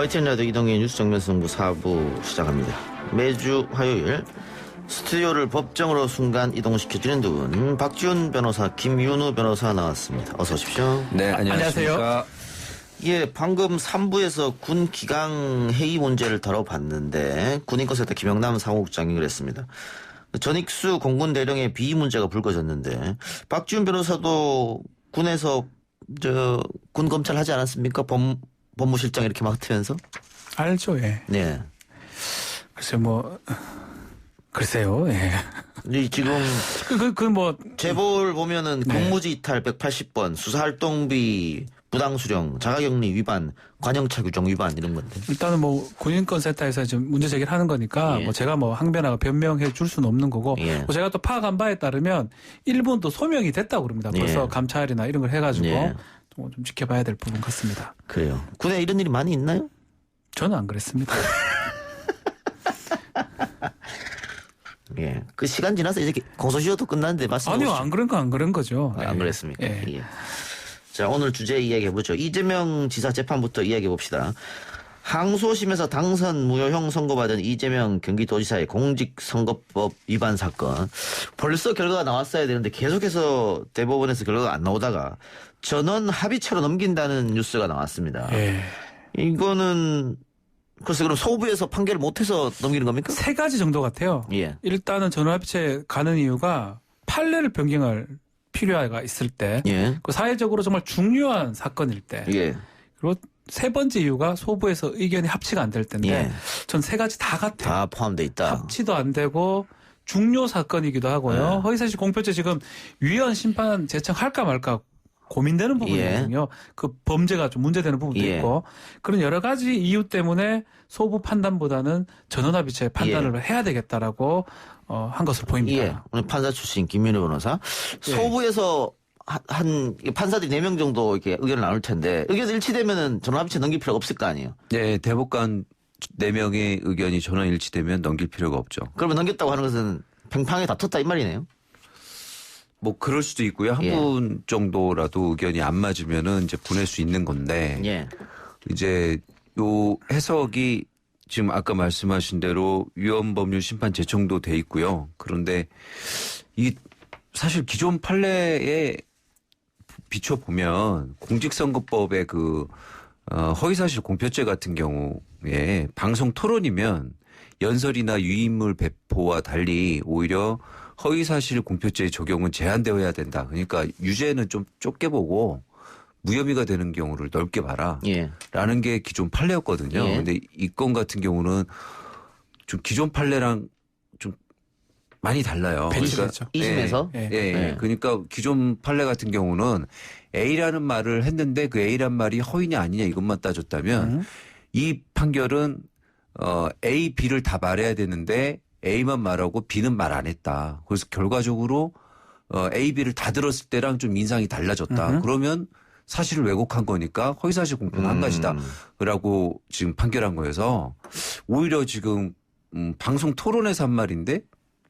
YTN 라디오 이동의 뉴스 정면승부 4부 시작합니다. 매주 화요일 스튜디오를 법정으로 순간 이동시켜주는 두 분, 박지훈 변호사, 김윤우 변호사 나왔습니다. 어서 오십시오. 네, 안녕하십니까. 예, 방금 3부에서 군 기강 회의 문제를 다뤄봤는데 군인권센터 김영남 사무국장이 그랬습니다. 전익수 공군 대령의 비위 문제가 불거졌는데 박지훈 변호사도 군에서 군 검찰 하지 않았습니까? 법무실장 이렇게 맡으면서? 알죠, 예. 네. 글쎄요, 예. 지금 제보를 보면은 네. 공무지 이탈 180번, 수사활동비 부당수령, 자가격리 위반, 관형차 규정 위반 이런 건데. 일단은 군인권센터에서 지금 문제 제기를 하는 거니까 예. 제가 항변하고 변명해 줄 수는 없는 거고 예. 제가 또 파악한 바에 따르면 일본도 소명이 됐다고 그럽니다. 벌써 예. 감찰이나 이런 걸 해가지고 예. 좀 지켜봐야 될 부분 같습니다. 그래요. 군에 이런 일이 많이 있나요? 저는 안 그랬습니다. 예. 그 시간 지나서 이제 공소시효도 끝났는데 말씀하시죠. 아니요, 안 그런 거죠. 안 그랬습니까? 예. 예. 자, 오늘 주제 이야기해보죠. 이재명 지사 재판부터 이야기해봅시다. 항소심에서 당선 무효형 선고받은 이재명 경기도지사의 공직선거법 위반 사건. 벌써 결과가 나왔어야 되는데 계속해서 대법원에서 결과가 안 나오다가 전원 합의체로 넘긴다는 뉴스가 나왔습니다. 예. 이거는 글쎄 그럼 소부에서 판결을 못해서 넘기는 겁니까? 세 가지 정도 같아요. 예. 일단은 전원합의체 가는 이유가 판례를 변경할 필요가 있을 때, 예. 그 사회적으로 정말 중요한 사건일 때, 예. 그리고 세 번째 이유가 소부에서 의견이 합치가 안 될 텐데, 예. 전 세 가지 다 같아요. 다 포함돼 있다. 합치도 안 되고 중요 사건이기도 하고요. 허위사실 공표죄 지금 위헌 심판 제청할까 말까 고민되는 부분이거든요. 그 범죄가 좀 문제되는 부분도 예. 있고 그런 여러 가지 이유 때문에 소부 판단보다는 전원합의체 판단을 해야 되겠다라고 한 것으로 보입니다. 예. 오늘 판사 출신 김민우 변호사. 예. 소부에서 한 판사들이 4명 정도 이렇게 의견을 나눌 텐데 의견 일치되면은 전원합의체 넘길 필요가 없을 거 아니에요. 네, 대법관 4명의 의견이 전원 일치되면 넘길 필요가 없죠. 그러면 넘겼다고 하는 것은 팽팽하게 다퉜다 이 말이네요. 그럴 수도 있고요. 한 예. 분 정도라도 의견이 안 맞으면은 이제 보낼 수 있는 건데. 예. 이제 요 해석이 지금 아까 말씀하신 대로 위헌법률 심판 제청도 돼 있고요. 그런데 이 사실 기존 판례에 비춰보면 공직선거법의 허위사실 공표죄 같은 경우에 방송 토론이면 연설이나 유인물 배포와 달리 오히려 허위사실 공표죄의 적용은 제한되어야 된다. 그러니까 유죄는 좀 좁게 보고 무혐의가 되는 경우를 넓게 봐라. 예. 라는 게 기존 판례였거든요. 예. 근데 이 건 같은 경우는 좀 기존 판례랑 좀 많이 달라요. 배치됐죠. 이심에서? 예. 예. 예. 그러니까 기존 판례 같은 경우는 A라는 말을 했는데 그 A란 말이 허위냐 아니냐 이것만 따졌다면 이 판결은 A, B를 다 말해야 되는데 A만 말하고 B는 말 안 했다. 그래서 결과적으로 A, B를 다 들었을 때랑 좀 인상이 달라졌다. 그러면 사실을 왜곡한 거니까 허위사실 공표는 한 가지다. 라고 지금 판결한 거여서 오히려 지금 방송 토론에서 한 말인데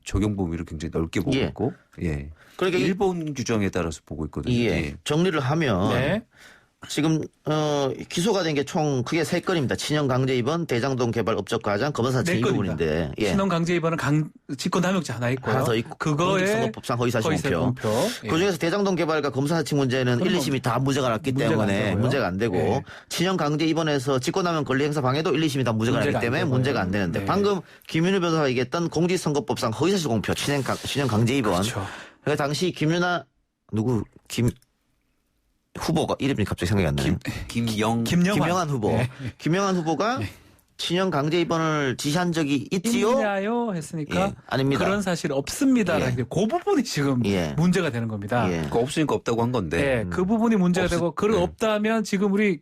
적용 범위를 굉장히 넓게 보고 예. 있고 예. 그러니까 일본 규정에 따라서 보고 있거든요. 예. 예. 정리를 하면 네. 지금 기소가 된 게 총 크게 3건입니다. 친형 강제 입원, 대장동 개발 업적 과장, 검은사칭 이 부분인데. 예. 신원 강제 입원은 직권남용죄 하나 있고요. 하나 더 있고 그거에 공직선거법상 허위사실 공표. 예. 그중에서 대장동 개발과 검사사칭 문제는 1, 2심이 다 무죄가 났기 문제가 안 때문에 되고요. 문제가 안 되고 예. 친형 강제 입원에서 직권남용 권리행사 방해도 1, 2심이 다 무죄가 나기 문제가 안 때문에 되고요. 문제가 안 되는데 네. 방금 김윤우 변호사가 얘기했던 공직선거법상 허위사실 공표, 친형 강제 입원. 그렇죠. 그러니까 당시 후보가 이름이 갑자기 생각이 안 나요. 김영환 후보. 네. 김영환 후보가 친형 강제 입원을 지시한 적이 있지요? 있냐요? 했으니까 예, 아닙니다. 그런 사실 없습니다. 예. 그 부분이 지금 예. 문제가 되는 겁니다. 예. 그거 없으니까 없다고 한 건데. 예, 그 부분이 문제가 되고 그걸 없다면 지금 우리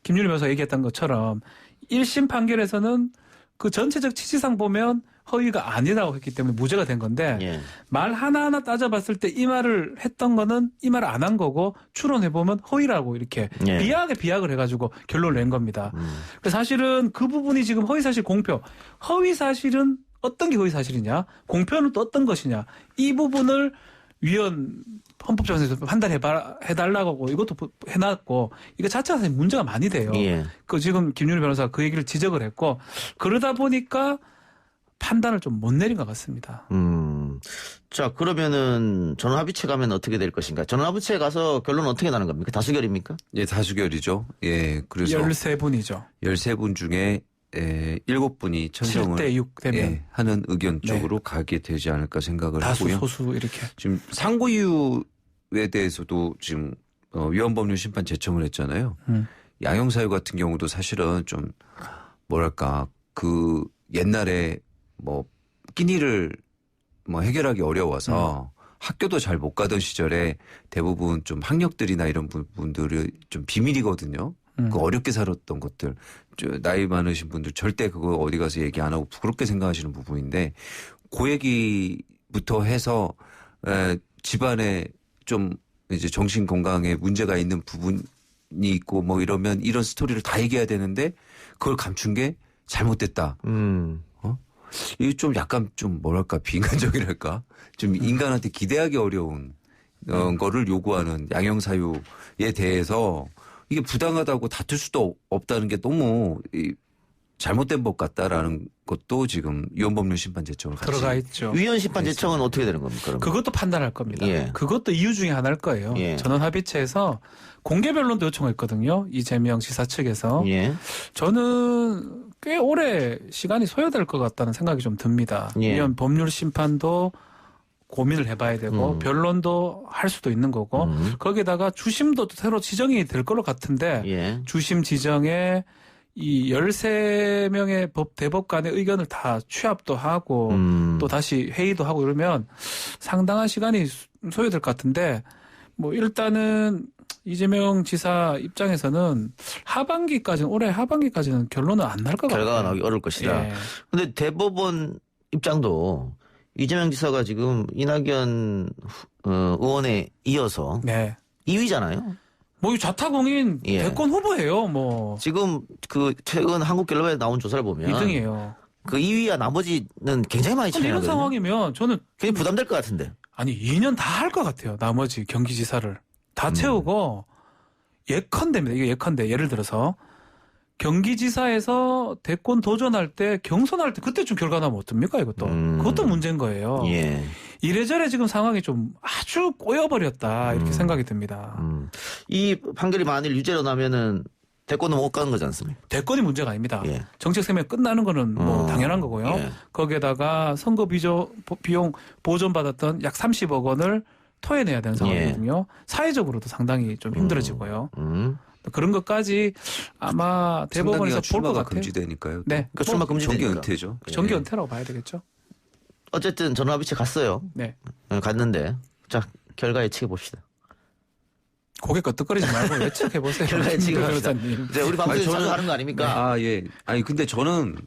김윤희 변호사 얘기했던 것처럼 1심 판결에서는 그 전체적 취지상 보면 허위가 아니라고 했기 때문에 무죄가 된 건데 예. 말 하나하나 따져봤을 때 이 말을 했던 거는 이 말을 안 한 거고 추론해보면 허위라고 이렇게 예. 비약을 해가지고 결론을 낸 겁니다. 그래서 사실은 그 부분이 지금 허위사실 공표. 허위사실은 어떤 게 허위사실이냐? 공표는 또 어떤 것이냐? 이 부분을 위원 헌법재판소에서 판단해달라고 하고 이것도 해놨고 이거 자체가 사실 문제가 많이 돼요. 예. 그 지금 김윤희 변호사가 그 얘기를 지적을 했고 그러다 보니까 판단을 좀 못 내린 것 같습니다. 자, 그러면은 전원합의체 가면 어떻게 될 것인가? 전원합의체 가서 결론은 어떻게 나는 겁니까? 다수결입니까? 예, 다수결이죠. 예, 그래서 13분이죠. 13분 중에 7분이 천정을 7대6 되면 예, 하는 의견 쪽으로 가게 되지 않을까 생각을 다수 하고요. 소수 이렇게. 지금 상고 이유에 대해서도 지금 위헌법률 심판 제청을 했잖아요. 양형사유 같은 경우도 사실은 좀 뭐랄까 그 옛날에 뭐 끼니를 뭐 해결하기 어려워서 학교도 잘 못 가던 시절에 대부분 좀 학력들이나 이런 부분들이 좀 비밀이거든요. 그 어렵게 살았던 것들. 나이 많으신 분들 절대 그거 어디 가서 얘기 안 하고 부끄럽게 생각하시는 부분인데 그 얘기부터 해서 집안에 좀 이제 정신 건강에 문제가 있는 부분이 있고 뭐 이러면 이런 스토리를 다 얘기해야 되는데 그걸 감춘 게 잘못됐다. 이게 좀 약간 좀 뭐랄까 비인간적이랄까 좀 인간한테 기대하기 어려운 거를 요구하는 양형사유에 대해서 이게 부당하다고 다툴 수도 없다는 게 너무 잘못된 법 같다라는 것도 지금 위헌법률 심판 제청을 같이 들어가 있죠. 위헌 심판 제청은 어떻게 되는 겁니까? 그러면? 그것도 판단할 겁니다. 예. 그것도 이유 중에 하나일 거예요. 예. 전원합의체에서 공개 변론도 요청했거든요. 이재명 지사 측에서. 예. 저는 꽤 오래 시간이 소요될 것 같다는 생각이 좀 듭니다. 예. 위헌 법률 심판도 고민을 해봐야 되고 변론도 할 수도 있는 거고 거기에다가 주심도 새로 지정이 될 걸로 같은데 예. 주심 지정에 이 13명의 대법관의 의견을 다 취합도 하고 또 다시 회의도 하고 이러면 상당한 시간이 소요될 것 같은데 뭐 일단은 이재명 지사 입장에서는 올해 하반기까지는 결론은 안 날 것 같아요. 결과가 나오기 어려울 것이다. 예. 근데 대법원 입장도 이재명 지사가 지금 이낙연 의원에 이어서 네. 2위잖아요. 뭐 이 자타공인 예. 대권 후보예요. 뭐 지금 그 최근 한국갤럽에 나온 조사를 보면 2등이에요. 그 2위와 나머지는 굉장히 많이 근데 이런 차이나거든요. 상황이면 저는 굉장히 부담될 것 같은데. 아니 2년 다 할 것 같아요. 나머지 경기지사를 다 채우고 예컨대입니다. 이게 예컨대 예를 들어서 경기지사에서 대권 도전할 때 경선할 때 그때쯤 결과 나면 어떡합니까 이것도. 그것도 문제인 거예요. 예. 이래저래 지금 상황이 좀 아주 꼬여버렸다 이렇게 생각이 듭니다. 이 판결이 만일 유죄로 나면은 대권은 못 가는 거지 않습니까? 대권이 문제가 아닙니다. 예. 정책 세면 끝나는 거는 뭐 당연한 거고요. 예. 거기에다가 선거 비용 보존받았던 약 30억 원을 토해내야 되는 상황이거든요. 사회적으로도 상당히 좀 힘들어지고요. 그런 것까지 아마 대법원에서 볼 것 출마가 같아요. 금지되니까요. 네. 그러니까 출마 정기 금지되니까. 은퇴죠. 정기 예. 은퇴라고 봐야 되겠죠. 어쨌든 전원합의체 갔어요. 네. 갔는데 자 결과 예측해 봅시다. 고개 끄덕거리지 말고 예측해 보세요. 결과 예측해 봅시다. 이제 우리 방송에 아니, 저는- 참여하는 거 아닙니까? 아, 예. 아니 근데 저는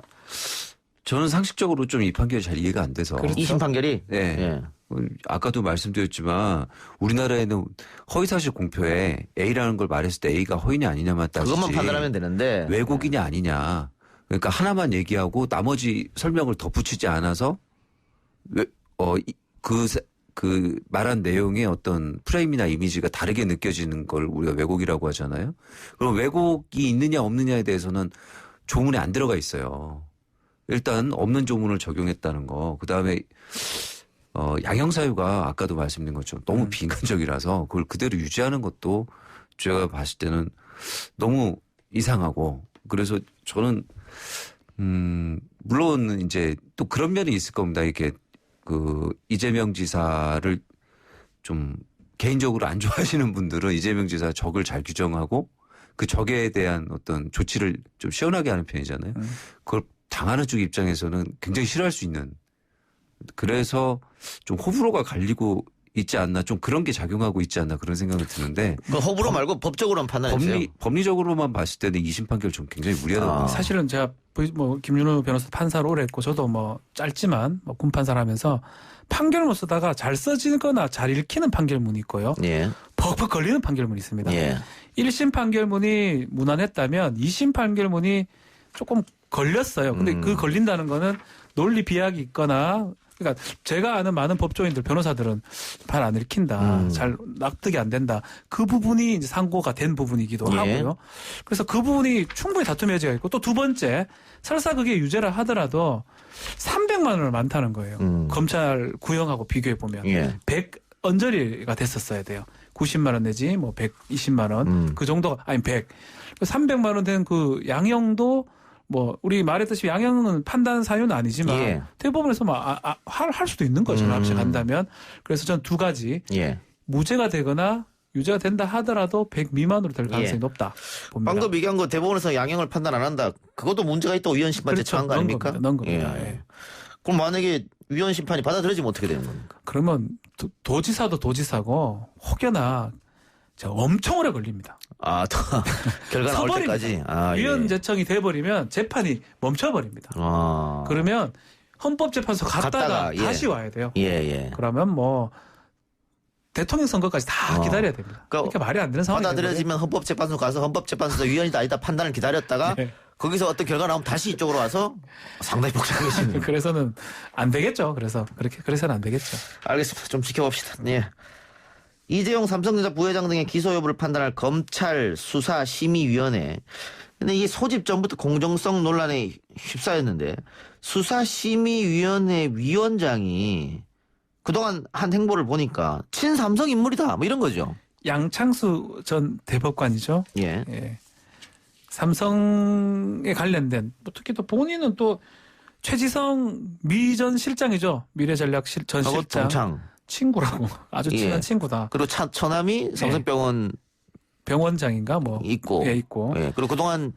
상식적으로 좀 이 판결이 잘 이해가 안 돼서. 그렇죠. 2심 판결이 네. 예. 아까도 말씀드렸지만 우리나라에는 허위사실 공표에 A라는 걸 말했을 때 A가 허위냐 아니냐만 따지지. 그것만 판단하면 되는데 왜곡이냐 아니냐. 그러니까 하나만 얘기하고 나머지 설명을 덧붙이지 않아서 그 말한 내용의 어떤 프레임이나 이미지가 다르게 느껴지는 걸 우리가 왜곡이라고 하잖아요. 그럼 왜곡이 있느냐 없느냐에 대해서는 조문에 안 들어가 있어요. 일단 없는 조문을 적용했다는 거. 그다음에 양형사유가 아까도 말씀드린 것처럼 너무 비인간적이라서 그걸 그대로 유지하는 것도 제가 봤을 때는 너무 이상하고 그래서 저는 물론 이제 또 그런 면이 있을 겁니다. 이렇게 그 이재명 지사를 좀 개인적으로 안 좋아하시는 분들은 이재명 지사 적을 잘 규정하고 그 적에 대한 어떤 조치를 좀 시원하게 하는 편이잖아요. 그걸 당하는 쪽 입장에서는 굉장히 싫어할 수 있는 그래서 좀 호불호가 갈리고 있지 않나 좀 그런 게 작용하고 있지 않나 그런 생각이 드는데 그 호불호 말고 법적으로만 판단해주세요. 법리적으로만 봤을 때는 2심 판결 좀 굉장히 무리하다고 봅니다. 사실은 제가 뭐 김윤호 변호사 판사를 오래 했고 저도 뭐 짧지만 뭐 군판사를 하면서 판결문 쓰다가 잘 써지거나 잘 읽히는 판결문이 있고요. 예. 퍽퍽 걸리는 판결문이 있습니다. 예. 1심 판결문이 무난했다면 2심 판결문이 조금 걸렸어요. 근데 그 걸린다는 거는 논리 비약이 있거나 그러니까 제가 아는 많은 법조인들, 변호사들은 발 안 읽힌다. 잘 납득이 안 된다. 그 부분이 이제 상고가 된 부분이기도 예. 하고요. 그래서 그 부분이 충분히 다툼의 여지가 있고 또 두 번째 설사 그게 유죄라 하더라도 300만 원을 많다는 거예요. 검찰 구형하고 비교해 보면 예. 100 언저리가 됐었어야 돼요. 90만 원 내지 뭐 120만 원 그 정도가 아니 100 300만 원 된 그 양형도 뭐 우리 말했듯이 양형은 판단 사유는 아니지만 예. 대법원에서 할 수도 있는 거죠. 납치 간다면. 그래서 전 두 가지 예. 무죄가 되거나 유죄가 된다 하더라도 100 미만으로 될 가능성이 예. 높다 봅니다. 방금 얘기한 거 대법원에서 양형을 판단 안 한다. 그것도 문제가 있다고 위헌 심판 그렇죠. 제청한 거 넣은 아닙니까? 겁니다. 넣은 겁니다. 예. 예. 그럼 만약에 위헌 심판이 받아들여지면 어떻게 되는 겁니까? 그러면 도지사도 도지사고 혹여나 엄청 오래 걸립니다. 아, 더 결과 나올 서버립니다. 때까지. 아, 위헌 예. 제청이 돼버리면 재판이 멈춰버립니다. 아. 그러면 헌법재판소 갔다가 갔다가, 예. 다시 와야 돼요. 예, 예. 그러면 뭐 대통령 선거까지 다 기다려야 됩니다. 그러니까 그러니까 말이 안 되는 상황이 받아들여지면 헌법재판소 가서 헌법재판소에서 위헌이다 아니다 판단을 기다렸다가 네. 거기서 어떤 결과 나오면 다시 이쪽으로 와서 상당히 복잡해지는. 그래서는 안 되겠죠. 그래서는 안 되겠죠. 알겠습니다. 좀 지켜봅시다. 예. 이재용 삼성전자 부회장 등의 기소 여부를 판단할 검찰 수사심의위원회. 근데 이게 소집 전부터 공정성 논란에 휩싸였는데 수사심의위원회 위원장이 그동안 한 행보를 보니까 친삼성 인물이다 뭐 이런 거죠. 양창수 전 대법관이죠. 예. 예. 삼성에 관련된 뭐 특히 또 본인은 또 최지성 미 전 실장이죠. 미래전략 전 하고 실장 동창. 친구라고 아주 친한 예. 친구다. 그리고 처남이 삼성병원 병원장인가 뭐 있고. 예, 있고. 예. 그리고 그동안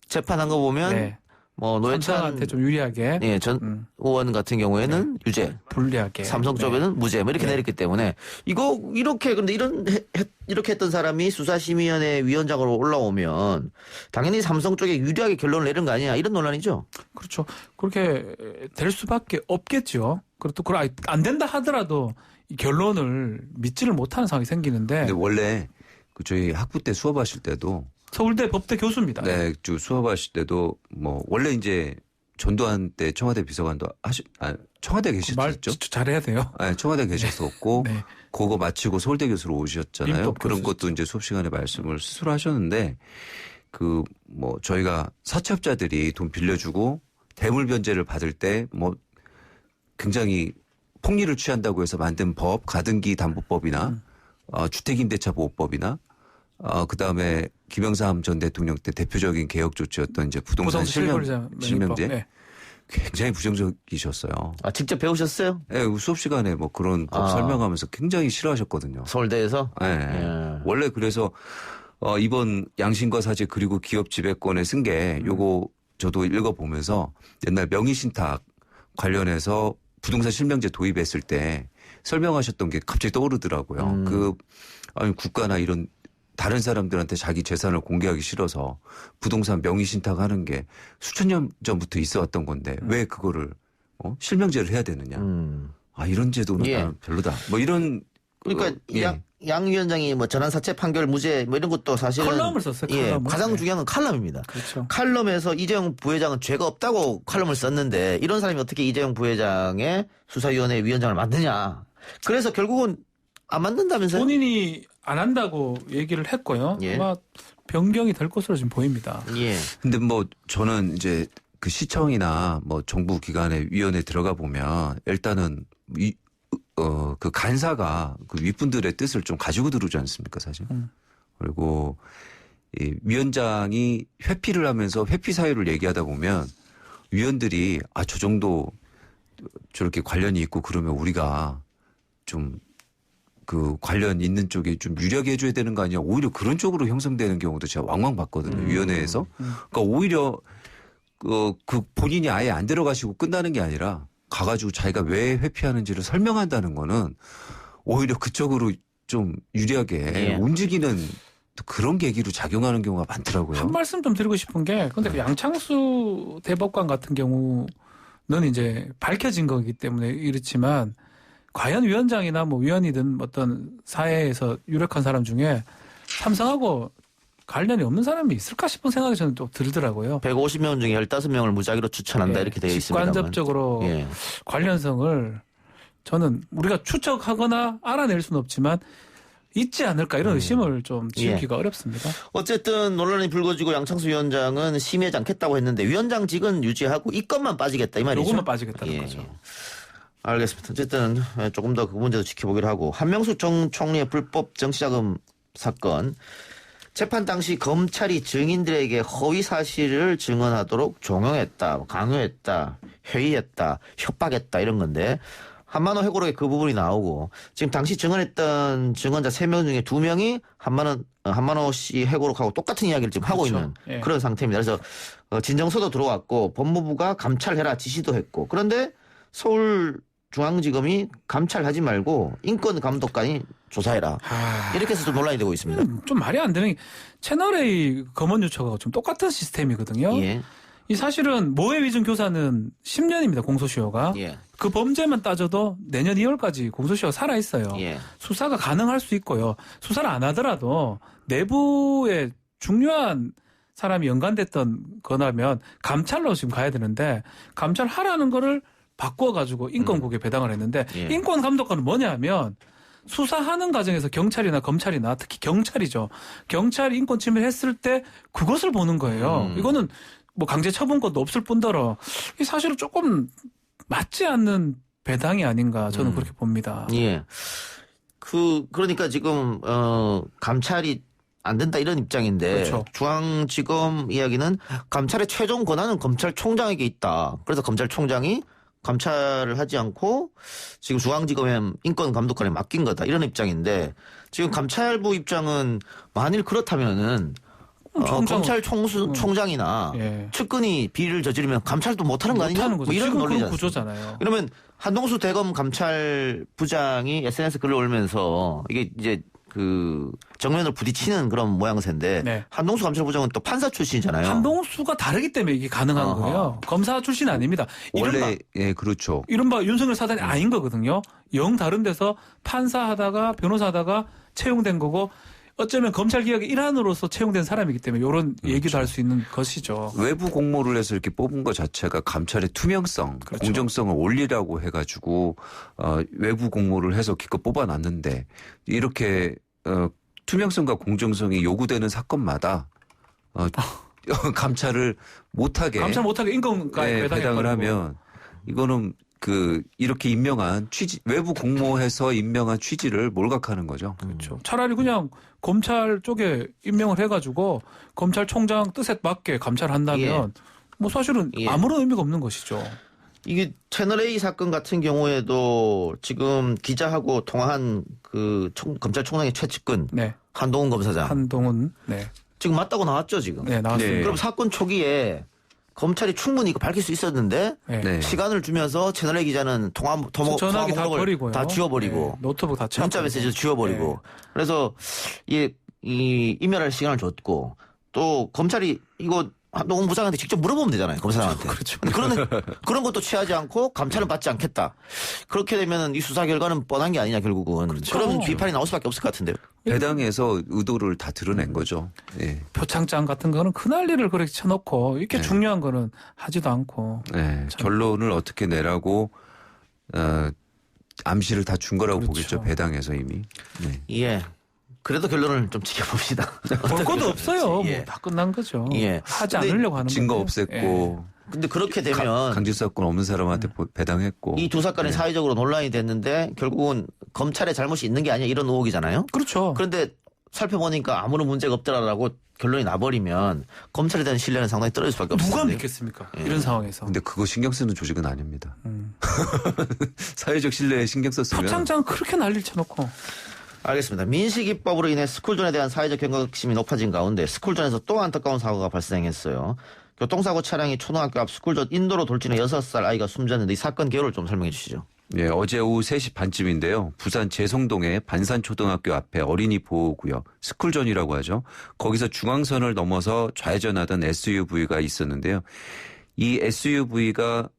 재판한 거 보면 네. 뭐 노회찬 삼성한테 좀 유리하게 예, 전 의원 같은 경우에는 유죄. 불리하게 삼성 네. 쪽에는 무죄 뭐 이렇게 네. 내렸기 때문에 이거 이렇게 근데 이렇게 했던 사람이 수사심의위원회 위원장으로 올라오면 당연히 삼성 쪽에 유리하게 결론을 내는 거 아니냐 이런 논란이죠. 그렇죠. 그렇게 될 수밖에 없겠죠. 그것도 안 된다 하더라도 이 결론을 믿지를 못하는 상황이 생기는데 근데 원래 그 저희 학부 때 수업하실 때도 서울대 법대 교수입니다. 네, 쭉 수업하실 때도 뭐 원래 이제 전두환 때 청와대 비서관도 청와대 말 계셨죠? 잘해야 돼요. 네, 청와대 계셨었고 네. 그거 마치고 서울대 교수로 오셨잖아요. 민법 그런 교수죠. 것도 이제 수업 시간에 말씀을 스스로 하셨는데 그 뭐 저희가 사채업자들이 돈 빌려주고 대물 변제를 받을 때 뭐 굉장히 폭리를 취한다고 해서 만든 법, 가등기 담보법이나 주택임대차 보호법이나 그다음에 김영삼 전 대통령 때 대표적인 개혁 조치였던 이제 부동산 실명제 네. 굉장히 부정적이셨어요. 아 직접 배우셨어요? 네, 수업 시간에 뭐 그런 법 설명하면서 굉장히 싫어하셨거든요. 서울대에서? 네. 예. 원래 그래서 이번 양심과 사죄 그리고 기업 지배권에 쓴 게 요거 저도 읽어보면서 옛날 명의신탁 관련해서 부동산 실명제 도입했을 때 설명하셨던 게 갑자기 떠오르더라고요. 아니 국가나 이런 다른 사람들한테 자기 재산을 공개하기 싫어서 부동산 명의신탁하는 게 수천 년 전부터 있어왔던 건데 왜 그거를 실명제를 해야 되느냐. 이런 제도는 예. 나는 별로다. 뭐 이런 그러니까 예. 양 위원장이 뭐 전환 사채 판결 무죄 뭐 이런 것도 사실은 칼럼을 썼어요. 예, 칼럼을. 가장 네. 중요한 건 칼럼입니다. 그렇죠. 칼럼에서 이재용 부회장은 죄가 없다고 칼럼을 썼는데 이런 사람이 어떻게 이재용 부회장의 수사위원회 위원장을 맡느냐. 그래서 결국은 안 만든다면서요? 본인이 안 한다고 얘기를 했고요. 예. 아마 변경이 될 것으로 지금 보입니다. 예. 근데 뭐 저는 이제 그 시청이나 뭐 정부 기관의 위원회 들어가 보면 일단은 그 간사가 그 윗분들의 뜻을 좀 가지고 들어오지 않습니까, 사실. 그리고 이 위원장이 회피를 하면서 회피 사유를 얘기하다 보면 위원들이 저 정도 저렇게 관련이 있고 그러면 우리가 좀 그 관련 있는 쪽에 좀 유리하게 해줘야 되는 거 아니야. 오히려 그런 쪽으로 형성되는 경우도 제가 왕왕 봤거든요. 위원회에서. 그러니까 오히려 그 본인이 아예 안 들어가시고 끝나는 게 아니라 가가지고 자기가 왜 회피하는지를 설명한다는 거는 오히려 그쪽으로 좀 유리하게 예. 움직이는 그런 계기로 작용하는 경우가 많더라고요. 한 말씀 좀 드리고 싶은 게 근데 그 양창수 대법관 같은 경우는 이제 밝혀진 거기 때문에 이렇지만 과연 위원장이나 뭐 위원이든 어떤 사회에서 유력한 사람 중에 삼성하고 관련이 없는 사람이 있을까 싶은 생각이 저는 또 들더라고요. 150명 중에 15명을 무작위로 추천한다 이렇게 되어 있습니다. 직간접적으로 예. 관련성을 저는 우리가 추적하거나 알아낼 수는 없지만 있지 않을까 이런 의심을 좀 지우기가 어렵습니다. 어쨌든 논란이 불거지고 양창수 위원장은 심의하지 않겠다고 했는데 위원장직은 유지하고 이 건만 빠지겠다 이 말이죠. 요것만 빠지겠다는 예. 거죠. 알겠습니다. 어쨌든 조금 더 그 문제도 지켜보기로 하고 한명숙 전 총리의 불법 정치자금 사건 재판 당시 검찰이 증인들에게 허위 사실을 증언하도록 종용했다, 강요했다, 회의했다, 협박했다 이런 건데 한만호 회고록에 그 부분이 나오고 지금 당시 증언했던 증언자 3명 중에 2명이 한만호 씨 회고록하고 똑같은 이야기를 지금 하고 그렇죠. 있는 예. 그런 상태입니다. 그래서 진정서도 들어왔고 법무부가 감찰해라 지시도 했고 그런데 서울중앙지검이 감찰하지 말고 인권감독관이 조사해라. 이렇게 해서 좀 논란이 되고 있습니다. 좀 말이 안 되는 게 채널A 검언 요청하고 좀 똑같은 시스템이거든요. 예. 이 사실은 모해 위증 교사는 10년입니다. 공소시효가. 예. 그 범죄만 따져도 내년 2월까지 공소시효가 살아 있어요. 예. 수사가 가능할 수 있고요. 수사를 안 하더라도 내부에 중요한 사람이 연관됐던 거라면 감찰로 지금 가야 되는데 감찰하라는 거를 바꿔가지고 인권국에 배당을 했는데 예. 인권감독관은 뭐냐 하면 수사하는 과정에서 경찰이나 검찰이나 특히 경찰이죠. 경찰이 인권 침해를 했을 때 그것을 보는 거예요. 이거는 뭐 강제 처분권도 없을 뿐더러 이 사실은 조금 맞지 않는 배당이 아닌가 저는 그렇게 봅니다. 예. 그러니까 지금 감찰이 안 된다 이런 입장인데 그렇죠. 중앙지검 이야기는 감찰의 최종 권한은 검찰총장에게 있다. 그래서 검찰총장이 감찰을 하지 않고 지금 중앙지검에 인권감독관에 맡긴 거다 이런 입장인데 지금 감찰부 입장은 만일 그렇다면은 검찰총장이나 예. 측근이 비리를 저지르면 감찰도 못하는 거 아니냐? 못하는 거죠. 뭐 이런 지금 논리지 그런 않습니까? 구조잖아요. 그러면 한동수 대검 감찰부장이 SNS 글을 올면서 이게 이제 그 정면을 부딪히는 그런 모양새인데 네. 한동수 감찰부장은 또 판사 출신이잖아요. 한동수가 다르기 때문에 이게 가능한 어허. 거예요. 검사 출신 아닙니다. 원래 예 그렇죠. 이른바 윤석열 사단이 아닌 거거든요. 영 다른 데서 판사하다가 변호사하다가 채용된 거고 어쩌면 검찰 개혁의 일환으로서 채용된 사람이기 때문에 이런 얘기도 할 수 있는 것이죠. 외부 공모를 해서 이렇게 뽑은 것 자체가 감찰의 투명성, 그렇죠. 공정성을 올리라고 해가지고 외부 공모를 해서 기껏 뽑아놨는데 이렇게 투명성과 공정성이 요구되는 사건마다 감찰을 못하게 감찰 못하게 인권까지 배당을 하면 이거는 이렇게 임명한 외부 공모해서 임명한 취지를 몰각하는 거죠. 그렇죠. 차라리 그냥 검찰 쪽에 임명을 해가지고 검찰총장 뜻에 맞게 감찰한다면 뭐 사실은 예. 아무런 의미가 없는 것이죠. 이게 채널A 사건 같은 경우에도 지금 기자하고 통화한 그 검찰총장의 최측근 네. 한동훈 검사장 한동훈. 네. 지금 맞다고 나왔죠 지금. 네, 나왔습니다. 네. 그럼 사건 초기에 검찰이 충분히 이거 밝힐 수 있었는데 네. 네. 시간을 주면서 채널A 기자는 전화기 다 목록을 버리고요. 다 지워버리고 네. 노트북 다 문자 메시지도 지워버리고 그래서 이 이멸할 시간을 줬고 또 검찰이 이거 한동훈 부장한테 직접 물어보면 되잖아요 검사장한테. 그렇죠. 근데 그런 것도 취하지 않고 감찰은 받지 않겠다. 그렇게 되면 이 수사 결과는 뻔한 게 아니냐 결국은. 그렇죠. 그러면 비판이 나올 수밖에 없을 것 같은데요. 배당에서 의도를 다 드러낸 거죠. 예. 표창장 같은 거는 그 난리를 그렇게 쳐놓고 이렇게 네. 중요한 거는 하지도 않고. 네. 결론을 어떻게 내라고 암시를 다 준 거라고 그렇죠. 보겠죠. 배당에서 이미. 네. 예. 그래도 결론을 좀 지켜봅시다. 볼 것도 없어요. 예. 뭐 다 끝난 거죠. 예. 하지 근데 않으려고 하는 증거 거예요. 없앴고 근데 그렇게 되면 강제사건 없는 사람한테 배당했고. 이 두 사건이 사회적으로 논란이 됐는데 결국은 검찰의 잘못이 있는 게 아니야 이런 의혹이잖아요. 그렇죠. 그런데 살펴보니까 아무런 문제가 없더라라고 결론이 나버리면 검찰에 대한 신뢰는 상당히 떨어질 수밖에 없어요. 누가 믿겠습니까? 이런 상황에서. 근데 그거 신경 쓰는 조직은 아닙니다. 음. 사회적 신뢰에 신경 썼으면 표창장 그렇게 난리를 쳐놓고. 알겠습니다. 민식이법으로 인해 스쿨존에 대한 사회적 경각심이 높아진 가운데 스쿨존에서 또 안타까운 사고가 발생했어요. 교통사고 차량이 초등학교 앞 스쿨존 인도로 돌진해 6살 아이가 숨졌는데 이 사건 개요를 좀 설명해 주시죠. 예, 어제 오후 3시 반쯤인데요. 부산 재송동의 반산초등학교 앞에 어린이 보호구역, 스쿨존이라고 하죠. 거기서 중앙선을 넘어서 좌회전하던 SUV가 있었는데요. 이 SUV가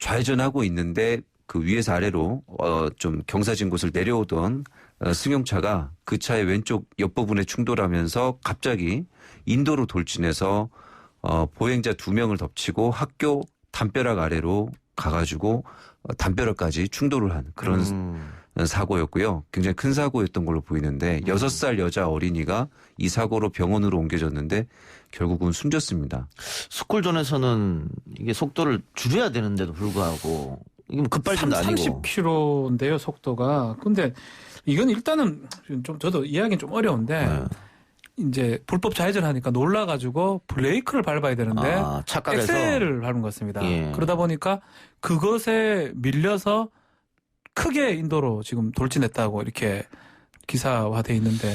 좌회전하고 있는데 그 위에서 아래로 좀 경사진 곳을 내려오던 승용차가 그 차의 왼쪽 옆부분에 충돌하면서 갑자기 인도로 돌진해서 보행자 2명을 덮치고 학교 담벼락 아래로 가가지고 담벼락까지 충돌을 한 그런 사고였고요. 굉장히 큰 사고였던 걸로 보이는데 6살 여자 어린이가 이 사고로 병원으로 옮겨졌는데 결국은 숨졌습니다. 스쿨존에서는 이게 속도를 줄여야 되는데도 불구하고 이게 뭐 급발진도 아니고 30km인데요, 속도가. 근데 이건 일단은 좀 저도 이해하기는 좀 어려운데 네. 이제 불법 좌회전하니까 놀라가지고 브레이크를 밟아야 되는데 착각해서 엑셀을 밟은 것 같습니다. 예. 그러다 보니까 그것에 밀려서 크게 인도로 지금 돌진했다고 이렇게 기사화돼 있는데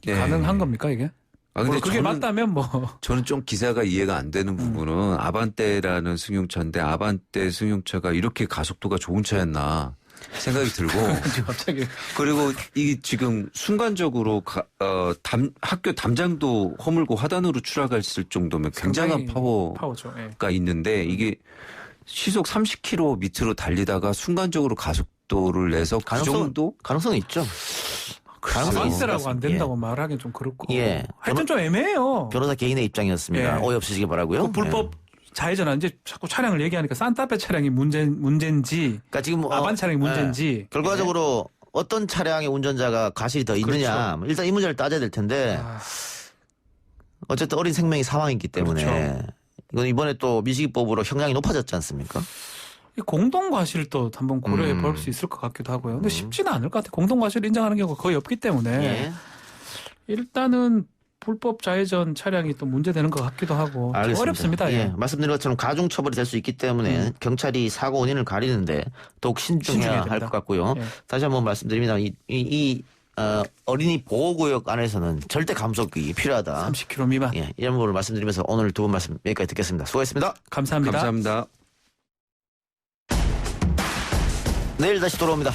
네. 가능한 겁니까 이게? 근데 그게 맞다면 뭐 저는 좀 기사가 이해가 안 되는 부분은 아반떼라는 승용차인데 아반떼 승용차가 이렇게 가속도가 좋은 차였나 생각이 들고 갑자기 그리고 이 지금 순간적으로 학교 담장도 허물고 하단으로 추락했을 정도면 굉장한 파워죠. 예. 파워가 있는데 이게 시속 30km 밑으로 달리다가 순간적으로 가속도를 내서 그 정도 가능성이 있죠. 가능성이 아반떼라고 있습니다. 안 된다고 말하기는 좀 그렇고. 예. 하여튼 좀 애매해요. 변호사 개인의 입장이었습니다. 예. 오해 없으시기 바라고요. 그 불법 좌회전 이제 자꾸 차량을 얘기하니까 산타페 차량이 문제인지 그러니까 지금 아반 차량이 문제인지 예. 결과적으로 어떤 차량의 운전자가 가실이 더 있느냐 일단 이 문제를 따져야 될 텐데 어쨌든 어린 생명이 사망했기 때문에 그렇죠. 이건 이번에 또 미시기법으로 형량이 높아졌지 않습니까? 이 공동과실도 한번 고려해 볼 수 있을 것 같기도 하고요. 근데 쉽지는 않을 것 같아요. 공동과실을 인정하는 경우가 거의 없기 때문에 예. 일단은 불법 좌회전 차량이 또 문제되는 것 같기도 하고 좀 알겠습니다. 어렵습니다. 예. 예. 말씀드린 것처럼 가중 처벌이 될 수 있기 때문에 경찰이 사고 원인을 가리는데 더욱 신중해야 신중해야 할 됩니다. 것 같고요. 예. 다시 한번 말씀드립니다. 어린이 보호구역 안에서는 절대 감속이 필요하다. 30km 미만. 예, 이런 부분을 말씀드리면서 오늘 두 분 말씀 여기까지 듣겠습니다. 수고했습니다. 감사합니다. 감사합니다. 내일 다시 돌아옵니다.